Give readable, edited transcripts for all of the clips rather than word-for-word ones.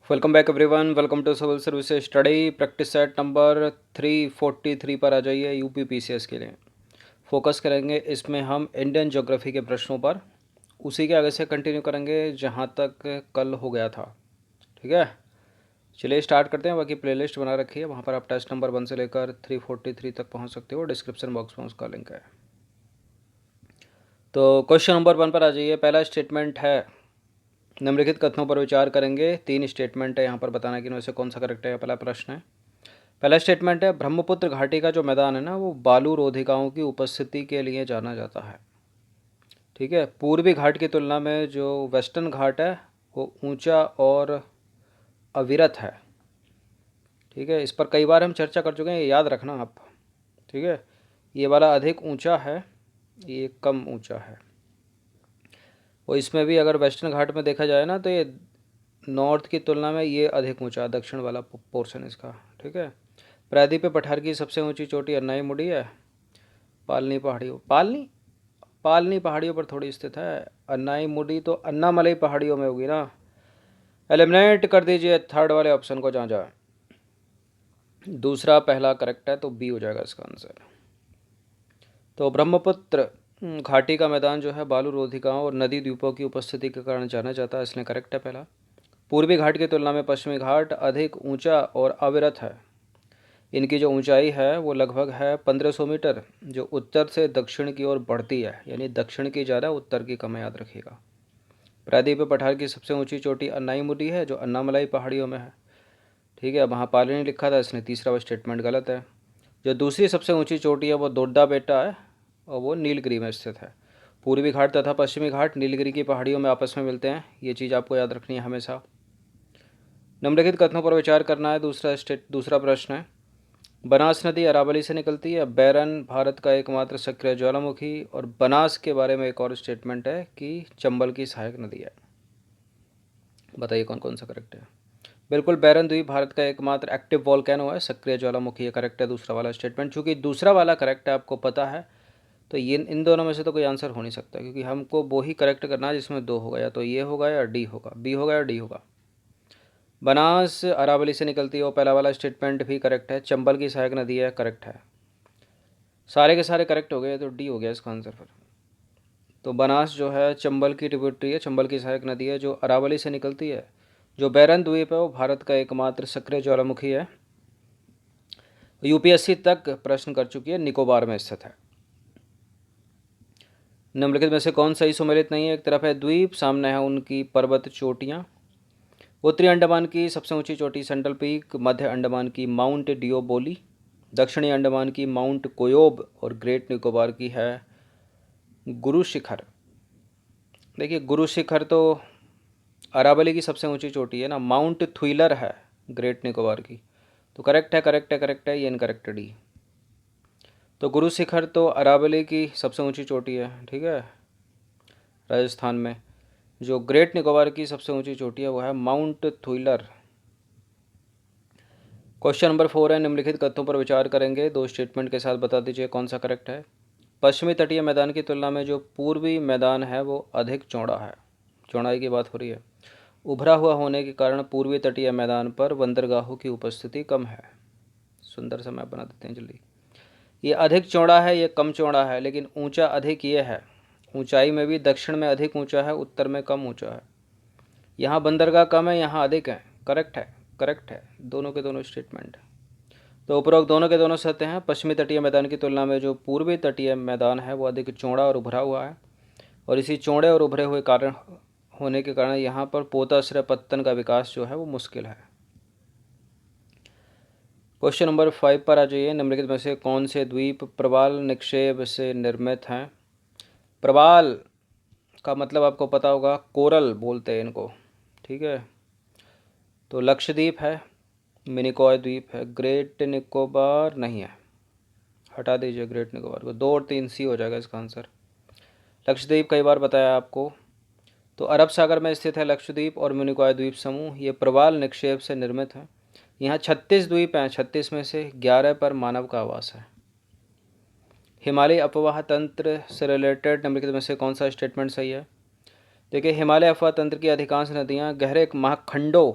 Welcome back everyone. Welcome to civil services study practice set number 343 पर आ जाइए। UP PCS के लिए focus करेंगे इसमें हम इंडियन ज्योग्राफी के प्रश्नों पर। उसी के आगे से कंटिन्यू करेंगे जहाँ तक कल हो गया था। ठीक है, चलिए स्टार्ट करते हैं। बाकी प्लेलिस्ट बना रखी है, वहाँ पर आप टेस्ट नंबर 1 से लेकर 343 तक पहुँच सकते हो। डिस्क्रिप्शन बॉक्स में उसका लिंक है। तो क्वेश्चन नंबर 1 पर आ जाइए। पहला स्टेटमेंट है, निम्नलिखित कथनों पर विचार करेंगे। 3 स्टेटमेंट है यहाँ पर, बताना कि इनमें से कौन सा करेक्ट है। पहला प्रश्न है, पहला स्टेटमेंट है, ब्रह्मपुत्र घाटी का जो मैदान है ना, वो बालू रोधिकाओं की उपस्थिति के लिए जाना जाता है। ठीक है, पूर्वी घाट की तुलना में जो वेस्टर्न घाट है वो ऊंचा और अविरत है। ठीक है, इस पर कई बार हम चर्चा कर चुके हैं, ये याद रखना आप। ठीक है, ये वाला अधिक ऊंचा है, ये कम ऊंचा है। और इसमें भी अगर वेस्टर्न घाट में देखा जाए ना, तो ये नॉर्थ की तुलना में ये अधिक ऊंचा, दक्षिण वाला पोर्शन इसका। ठीक है, प्रायद्वीपीय पठार की सबसे ऊंची चोटी अन्नाई मुड़ी है। पालनी पहाड़ियों पालनी पहाड़ियों पर थोड़ी स्थित है। अन्नाई मुड़ी तो अन्नामलई पहाड़ियों में होगी ना। एलिमिनेट कर दीजिए थर्ड वाले ऑप्शन को, जहाँ जाए दूसरा पहला करेक्ट है, तो बी हो जाएगा इसका आंसर। तो ब्रह्मपुत्र घाटी का मैदान जो है बालू रोधिकाओं और नदी द्वीपों की उपस्थिति के कारण जाना जाता है, इसलिए करेक्ट है पहला। पूर्वी घाट की तुलना में पश्चिमी घाट अधिक ऊंचा और अविरत है। इनकी जो ऊंचाई है वो लगभग है 1500 मीटर, जो उत्तर से दक्षिण की ओर बढ़ती है, यानी दक्षिण की ज़्यादा, उत्तर की कम, याद रखिएगा। प्रायद्वीपीय पठार की सबसे ऊंची चोटी अन्नाईमुडी है, जो अन्नामलाई पहाड़ियों में है। ठीक है, वहाँ पालनी लिखा था, इसने तीसरा स्टेटमेंट गलत है। जो दूसरी सबसे ऊंची चोटी है वो दोड्डा बेटा है, और वो नीलगिरी में स्थित है। पूर्वी घाट तथा पश्चिमी घाट नीलगिरी की पहाड़ियों में आपस में मिलते हैं, ये चीज़ आपको याद रखनी है हमेशा। निम्नलिखित कथनों पर विचार करना है। दूसरा प्रश्न है, बनास नदी अरावली से निकलती है। बैरन भारत का एकमात्र सक्रिय ज्वालामुखी। और बनास के बारे में एक और स्टेटमेंट है कि चंबल की सहायक नदी है। बताइए कौन कौन सा करेक्ट है। बिल्कुल, बैरन द्वीप भारत का एकमात्र एक्टिव वॉल्केनो है, सक्रिय ज्वालामुखी, ये करेक्ट है दूसरा वाला स्टेटमेंट। चूंकि दूसरा वाला करेक्ट है, आपको पता है, तो ये इन दोनों में से तो कोई आंसर हो नहीं सकता, क्योंकि हमको वो ही करेक्ट करना है जिसमें दो होगा, या तो ये होगा या डी होगा, बी होगा या डी होगा। बनास अरावली से निकलती है, वो पहला वाला स्टेटमेंट भी करेक्ट है। चंबल की सहायक नदी है, करेक्ट है। सारे के सारे करेक्ट हो गए, तो डी हो गया इसका आंसर फिर। तो बनास जो है चंबल की ट्रिब्यूटरी है, चंबल की सहायक नदी है, जो अरावली से निकलती है। जो बैरन द्वीप है वो भारत का एकमात्र सक्रिय ज्वालामुखी है। यूपीएससी तक प्रश्न कर चुकी है, निकोबार में स्थित है। निम्नलिखित में से कौन सही सुमेलित नहीं है। एक तरफ है द्वीप, सामने है उनकी पर्वत चोटियाँ। उत्तरी अंडमान की सबसे ऊंची चोटी सेंट्रल पीक, मध्य अंडमान की माउंट डियोबोली, दक्षिणी अंडमान की माउंट कोयोब, और ग्रेट निकोबार की है गुरु शिखर। देखिए, गुरु शिखर तो अरावली की सबसे ऊंची चोटी है ना, माउंट थ्विलर है ग्रेट निकोबार की। तो करेक्ट है, करेक्ट है, करेक्ट है, ये इनकरेक्ट है डी। तो गुरु शिखर तो अरावली की सबसे ऊंची चोटी है, ठीक है, राजस्थान में। जो ग्रेट निकोबार की सबसे ऊंची चोटी है वो है माउंट थ्विलर। क्वेश्चन नंबर 4 है, निम्नलिखित कथनों पर विचार करेंगे। दो स्टेटमेंट के साथ बता दीजिए कौन सा करेक्ट है। पश्चिमी तटीय मैदान की तुलना में जो पूर्वी मैदान है वो अधिक चौड़ा है। चौड़ाई की बात हो रही है। उभरा हुआ होने के कारण पूर्वी तटीय मैदान पर बंदरगाहों की उपस्थिति कम है। सुंदर सा मैप बना देते हैं जल्दी। ये अधिक चौड़ा है, ये कम चौड़ा है, लेकिन ऊंचा अधिक ये है। ऊंचाई में भी दक्षिण में अधिक ऊंचा है, उत्तर में कम ऊंचा है। यहाँ बंदरगाह कम है, यहाँ अधिक है। करेक्ट है, करेक्ट है, दोनों के दोनों स्टेटमेंट। तो उपरोक्त दोनों के दोनों सत्य हैं। पश्चिमी तटीय मैदान की तुलना में जो पूर्वी तटीय मैदान है वो अधिक चौड़ा और उभरा हुआ है, और इसी चौड़े और उभरे हुए कारण होने के कारण यहाँ पर पोताश्रय पत्तन का विकास जो है वो मुश्किल है। क्वेश्चन नंबर 5 पर आ जाइए। निम्नलिखित में से कौन से द्वीप प्रवाल निक्षेप से निर्मित हैं। प्रवाल का मतलब आपको पता होगा, कोरल बोलते हैं इनको। ठीक है, तो लक्षद्वीप है, मिनिकॉय द्वीप है, ग्रेट निकोबार नहीं है, हटा दीजिए ग्रेट निकोबार को। 2 और 3 सी हो जाएगा इसका आंसर। लक्षद्वीप कई बार बताया आपको, तो अरब सागर में स्थित है लक्षद्वीप और मिनिकॉय द्वीप समूह। ये प्रवाल निक्षेप से निर्मित है। यहाँ 36 द्वीप हैं, 36 में से 11 पर मानव का आवास है। हिमालय अफवाह तंत्र से रिलेटेड निम्नलिखित में से कौन सा स्टेटमेंट सही है। देखिए, हिमालय अफवाह तंत्र की अधिकांश नदियाँ गहरे महाखंडों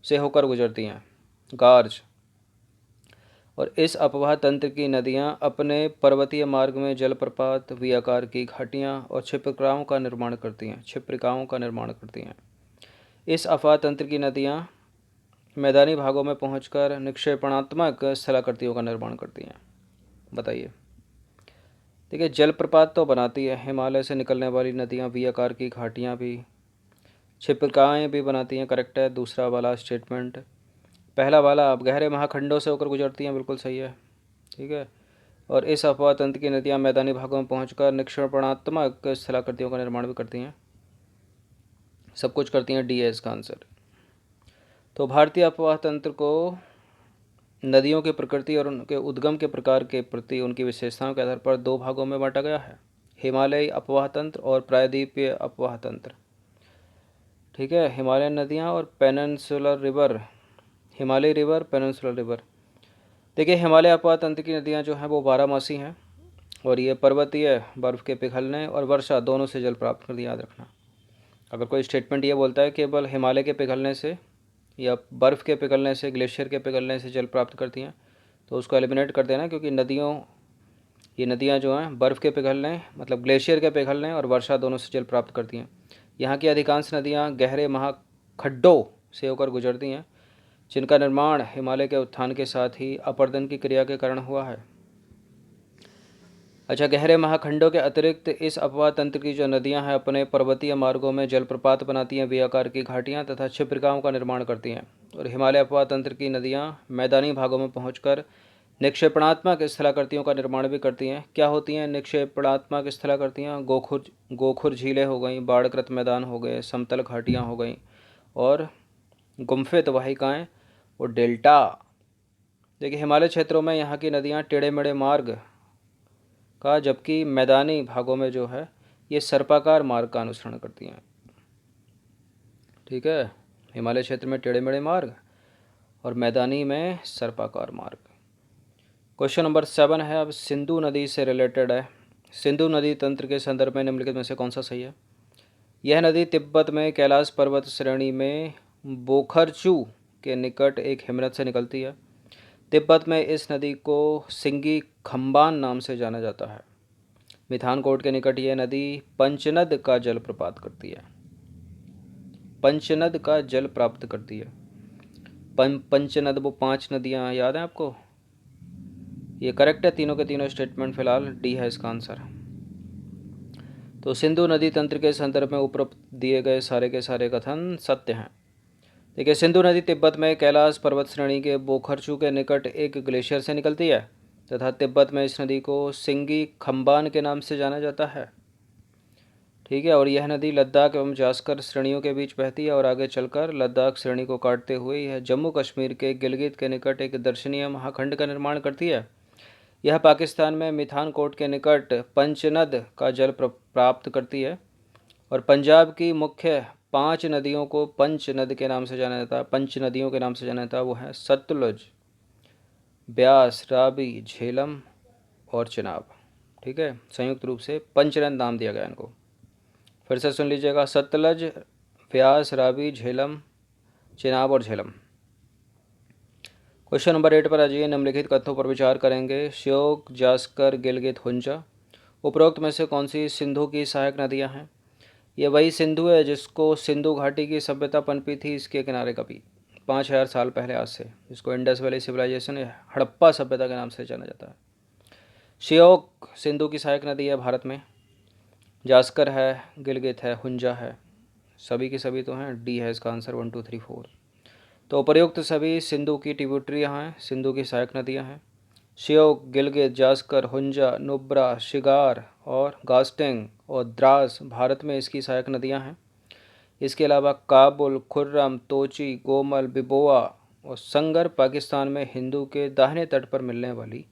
से होकर गुजरती हैं, गार्ज। और इस अपवाह तंत्र की नदियाँ अपने पर्वतीय मार्ग में जलप्रपात, वी आकार की घाटियाँ और क्षिप्रिकाओं का निर्माण करती हैं। इस अपवाह तंत्र की नदियाँ मैदानी भागों में पहुंचकर निक्षेपणात्मक स्थलाकृतियों का निर्माण करती हैं। बताइए। देखिए, जलप्रपात तो बनाती है, हिमालय से निकलने वाली नदियाँ वी आकार की घाटियाँ भी, क्षिप्रिकाएँ भी बनाती हैं। करेक्ट है दूसरा वाला स्टेटमेंट। पहला वाला अब गहरे महाखंडों से होकर गुजरती हैं, बिल्कुल सही है। ठीक है। और इस अपवाह तंत्र की नदियाँ मैदानी भागों में पहुंचकर निक्षेपणात्मक स्थलाकृतियों का निर्माण भी करती हैं। सब कुछ करती हैं, डी है इसका आंसर। तो भारतीय अपवाह तंत्र को नदियों की प्रकृति और उनके उद्गम के प्रकार के प्रति उनकी विशेषताओं के आधार पर दो भागों में बांटा गया है, हिमालयी अपवाह तंत्र और प्रायद्वीपीय अपवाह तंत्र। ठीक है, हिमालयन नदियाँ और पेनिनसुलर रिवर, हिमालयी रिवर, पेनिनसुलर रिवर। देखिए, हिमालय अपवाह तंत्र की नदियाँ जो हैं वो 12 मासी हैं और ये पर्वतीय, बर्फ़ के पिघलने और वर्षा दोनों से जल प्राप्त करती है, याद रखना। अगर कोई स्टेटमेंट ये बोलता है केवल हिमालय के पिघलने से या बर्फ़ के पिघलने से, ग्लेशियर के पिघलने से जल प्राप्त करती हैं, तो उसको एलिमिनेट कर देना, क्योंकि ये नदियाँ जो हैं बर्फ़ के पिघलने मतलब ग्लेशियर के पिघलने और वर्षा दोनों से जल प्राप्त करती हैं। यहाँ की अधिकांश नदियाँ गहरे महाखड्डों से होकर गुजरती हैं, जिनका निर्माण हिमालय के उत्थान के साथ ही अपरदन की क्रिया के कारण हुआ है। अच्छा, गहरे महाखंडों के अतिरिक्त इस अपवाह तंत्र की जो नदियां हैं अपने पर्वतीय मार्गों में जलप्रपात बनाती हैं, वी आकार की घाटियां तथा क्षिप्रिकाओं का निर्माण करती हैं। और हिमालय अपवाह तंत्र की नदियां मैदानी भागों में पहुंचकर निक्षेपणात्मक स्थलाकृतियों का निर्माण भी करती हैं। क्या होती हैं निक्षेपणात्मक स्थलाकृतियाँ? गोखुर झीलें हो गई, बाढ़कृत मैदान हो गए, समतल घाटियाँ हो गई और गुम्फित वाहिकाएँ और डेल्टा। देखिए, हिमालय क्षेत्रों में यहाँ की नदियाँ टेढ़े मेढ़े मार्ग का, जबकि मैदानी भागों में जो है ये सर्पाकार मार्ग का अनुसरण करती हैं। ठीक है, हिमालय क्षेत्र में टेढ़े मेढ़े मार्ग और मैदानी में सर्पाकार मार्ग। क्वेश्चन नंबर 7 है, अब सिंधु नदी से रिलेटेड है। सिंधु नदी तंत्र के संदर्भ में निम्नलिखित में से कौन सा सही है? यह नदी तिब्बत में कैलाश पर्वत श्रेणी में बोखरचू के निकट एक हिमनद से निकलती है। तिब्बत में इस नदी को सिंगी खम्बान नाम से जाना जाता है। मिथानकोट के निकट यह नदी पंचनद का जल प्रपात करती है। पंचनद का जल प्राप्त करती है। पंचनद, वो 5 नदियाँ याद हैं आपको? ये करेक्ट है, तीनों के तीनों स्टेटमेंट फिलहाल डी है इसका आंसर। तो सिंधु नदी तंत्र के संदर्भ में उपरोक्त दिए गए सारे के सारे कथन सत्य हैं। देखिए, सिंधु नदी तिब्बत में कैलाश पर्वत श्रेणी के बोखरचू के निकट एक ग्लेशियर से निकलती है तथा तिब्बत में इस नदी को सिंगी खम्बान के नाम से जाना जाता है। ठीक है, और यह नदी लद्दाख एवं जास्कर श्रेणियों के बीच बहती है और आगे चलकर लद्दाख श्रेणी को काटते हुए यह जम्मू कश्मीर के गिलगित के निकट एक दर्शनीय महाखंड का निर्माण करती है। यह पाकिस्तान में मिथानकोट के निकट पंचनद का जल प्राप्त करती है और पंजाब की मुख्य 5 नदियों को पंचनद के नाम से जाना जाता है, 5 नदियों के नाम से जाना जाता है। वो है सतलुज, ब्यास, रावी, झेलम और चिनाब। ठीक है, संयुक्त रूप से पंचनद नाम दिया गया इनको। फिर से सुन लीजिएगा, सतलज, व्यास, रावी, झेलम, चिनाब और झेलम। क्वेश्चन नंबर 8 पर आ जाइए। निम्नलिखित कथनों पर विचार करेंगे। श्योक, जास्कर, गिलगित, हुंजा उपरोक्त में से कौन सी सिंधु की सहायक नदियां हैं? ये वही सिंधु है जिसको सिंधु घाटी की सभ्यता पनपी थी इसके किनारे कभी 5000 साल पहले आज से, जिसको इंडस वैली सिविलाइजेशन या हड़प्पा सभ्यता के नाम से जाना जाता है। श्योक सिंधु की सहायक नदी है भारत में। जास्कर है, गिलगित है, हुंजा है, सभी की सभी तो हैं, डी है इसका आंसर 1 2 3 4। तो उपर्युक्त सभी सिंधु की ट्रिब्यूटरी हैं, सिंधु की सहायक नदियां हैं। श्योक, गिलगित, जास्कर, हुंजा, नुब्रा, शिगार और गास्टेंग और द्रास भारत में इसकी सहायक नदियां हैं। इसके अलावा काबुल, खुर्रम, तोची, गोमल, बिबोआ और संगर पाकिस्तान में हिंदू के दाहिने तट पर मिलने वाली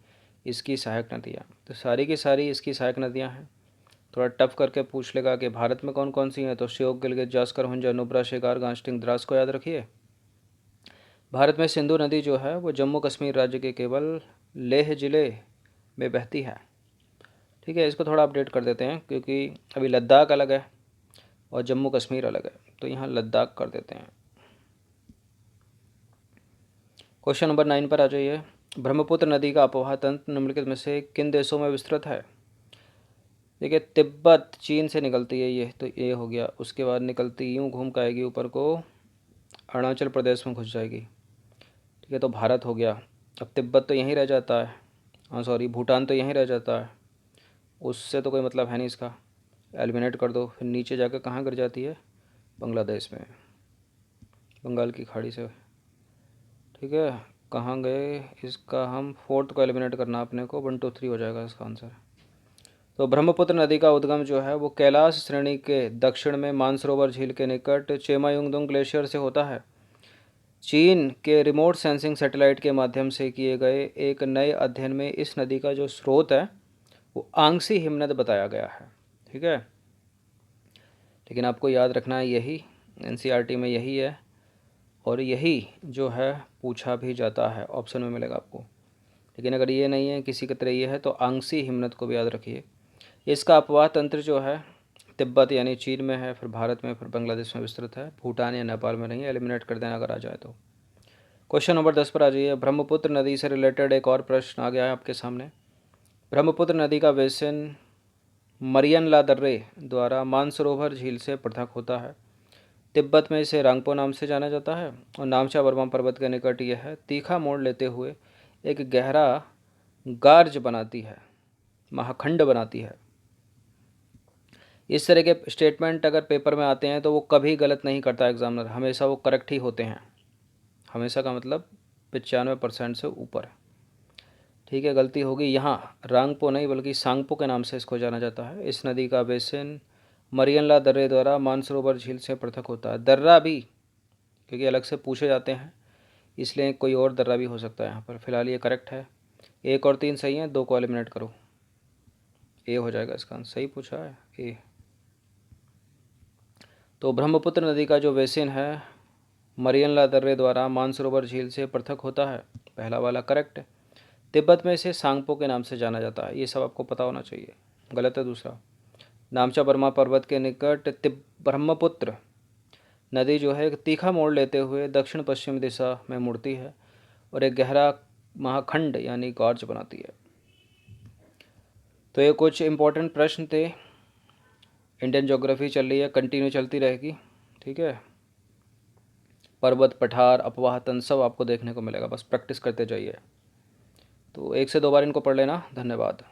इसकी सहायक नदियाँ। तो सारी की सारी इसकी सहायक नदियाँ हैं। थोड़ा टफ करके पूछ लेगा कि भारत में कौन कौन सी हैं, तो श्योक, गिलगित, जास्कर, हुंजा, नुब्रा, शिगार, गास्टिंग, द्रास को याद रखिए। भारत में सिंधु नदी जो है वो जम्मू कश्मीर राज्य के केवल लेह ज़िले में बहती है। ठीक है, इसको थोड़ा अपडेट कर देते हैं क्योंकि अभी लद्दाख अलग है और जम्मू कश्मीर अलग है, तो यहाँ लद्दाख कर देते हैं। क्वेश्चन नंबर 9 पर आ जाइए। ब्रह्मपुत्र नदी का अपवाह तंत्र निम्नलिखित में से किन देशों में विस्तृत है? देखिए, तिब्बत चीन से निकलती है, ये तो ये हो गया। उसके बाद निकलती यूँ घूम के आएगी ऊपर को, अरुणाचल प्रदेश में घुस जाएगी। ठीक है, तो भारत हो गया। अब तिब्बत तो यहीं रह जाता है, हाँ सॉरी, भूटान तो यहीं रह जाता है, उससे तो कोई मतलब है नहीं इसका, एलिमिनेट कर दो। फिर नीचे जाकर कहाँ गिर जाती है? बांग्लादेश में, बंगाल की खाड़ी से। ठीक है, कहाँ गए? इसका हम फोर्थ को एलिमिनेट करना अपने को, 1 2 3 हो जाएगा इसका आंसर। तो ब्रह्मपुत्र नदी का उद्गम जो है वो कैलाश श्रेणी के दक्षिण में मानसरोवर झील के निकट चेमायुंगदुंग ग्लेशियर से होता है। चीन के रिमोट सेंसिंग सैटेलाइट के माध्यम से किए गए एक नए अध्ययन में इस नदी का जो स्रोत है वो आंगसी हिमनद बताया गया है। ठीक है, लेकिन आपको याद रखना है यही एनसीईआरटी में यही है, और यही जो है पूछा भी जाता है, ऑप्शन में मिलेगा आपको। लेकिन अगर ये नहीं है, किसी की तरह ये है, तो आंगसी हिमनद को भी याद रखिए। इसका अपवाह तंत्र जो है तिब्बत यानी चीन में है, फिर भारत में, फिर बांग्लादेश में विस्तृत है, भूटान या नेपाल में नहीं है। एलिमिनेट कर देना अगर आ जाए तो। क्वेश्चन नंबर 10 पर आ जाइए। ब्रह्मपुत्र नदी से रिलेटेड एक और प्रश्न आ गया है आपके सामने। ब्रह्मपुत्र नदी का बेसिन मरियन ला दर्रे द्वारा मानसरोवर झील से पृथक होता है। तिब्बत में इसे रांगपो नाम से जाना जाता है, और नामचा बर्मा पर्वत के निकट यह तीखा मोड़ लेते हुए एक गहरा गार्ज बनाती है, महाखंड बनाती है। इस तरह के स्टेटमेंट अगर पेपर में आते हैं तो वो कभी गलत नहीं करता एग्जामिनर, हमेशा वो करेक्ट ही होते हैं। हमेशा का मतलब 95% से ऊपर। ठीक है, गलती होगी यहाँ, रांगपो नहीं बल्कि सांगपो के नाम से इसको जाना जाता है। इस नदी का बेसिन मरियनला दर्रे द्वारा मानसरोवर झील से पृथक होता है। दर्रा भी क्योंकि अलग से पूछे जाते हैं, इसलिए कोई और दर्रा भी हो सकता है यहाँ पर। फिलहाल ये करेक्ट है। 1 और 3 सही है, 2 को एलिमिनेट करो, ए हो जाएगा इसका आंसर। सही पूछा है ए। तो ब्रह्मपुत्र नदी का जो बेसिन है मरियनला दर्रे द्वारा मानसरोवर झील से पृथक होता है, पहला वाला करेक्ट है। तिब्बत में इसे सांगपो के नाम से जाना जाता है, ये सब आपको पता होना चाहिए। गलत है दूसरा। नामचा बर्मा पर्वत के निकट ब्रह्मपुत्र नदी जो है एक तीखा मोड़ लेते हुए दक्षिण पश्चिम दिशा में मुड़ती है और एक गहरा महाखंड यानी गॉर्ज बनाती है। तो ये कुछ इंपॉर्टेंट प्रश्न थे। इंडियन ज्योग्राफी चल रही है, कंटिन्यू चलती रहेगी। ठीक है, पर्वत, पठार, अपवाह तंत्र सब आपको देखने को मिलेगा, बस प्रैक्टिस करते जाइए। तो 1 से 2 बार इनको पढ़ लेना। धन्यवाद।